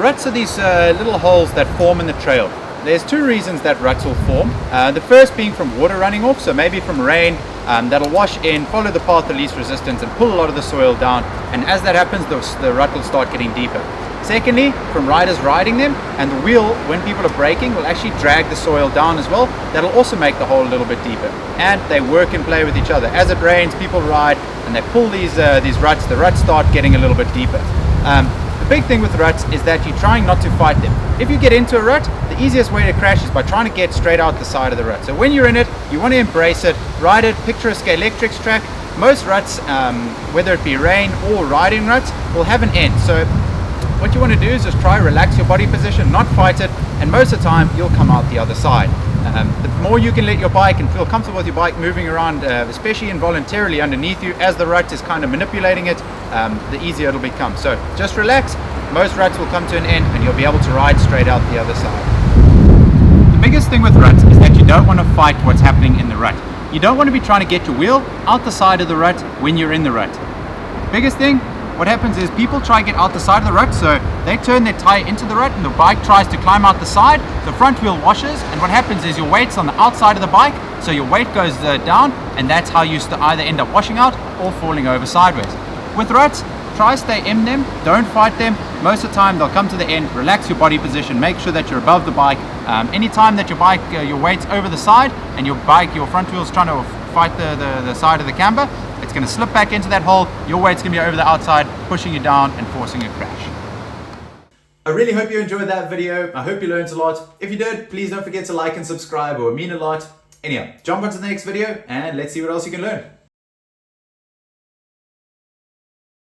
Ruts are these little holes that form in the trail. There's two reasons that ruts will form. The first being from water running off, so maybe from rain that'll wash in, follow the path of least resistance and pull a lot of the soil down, and as that happens the rut will start getting deeper. Secondly, from riders riding them, and the wheel, when people are braking, will actually drag the soil down as well. That'll also make the hole a little bit deeper, and they work and play with each other. As it rains, people ride and they pull these ruts. The ruts start getting a little bit deeper. The big thing with ruts is that you're trying not to fight them. If you get into a rut, the easiest way to crash is by trying to get straight out the side of the rut. So when you're in it, you want to embrace it, ride it, picture a Scalextric track. Most ruts, whether it be rain or riding ruts, will have an end. So what you want to do is just try relax your body position, not fight it, and most of the time you'll come out the other side. The more you can let your bike and feel comfortable with your bike moving around, especially involuntarily underneath you as the rut is kind of manipulating it, the easier it'll become. So just relax, most ruts will come to an end and you'll be able to ride straight out the other side. The biggest thing with ruts is that you don't want to fight what's happening in the rut. You don't want to be trying to get your wheel out the side of the rut when you're in the rut. Biggest thing, what happens is people try to get out the side of the rut, so they turn their tire into the rut and the bike tries to climb out the side. The front wheel washes, and what happens is your weight's on the outside of the bike, so your weight goes down, and that's how you either end up washing out or falling over sideways. With ruts, try stay in them, don't fight them. Most of the time they'll come to the end. Relax your body position, make sure that you're above the bike. Anytime that your bike, your weight's over the side and your front wheel's trying to fight the side of the camber, it's going to slip back into that hole. Your weight's going to be over the outside, pushing you down and forcing a crash. I really hope you enjoyed that video. I hope you learned a lot. If you did, please don't forget to like and subscribe, or it would mean a lot. Anyhow, jump onto the next video and let's see what else you can learn.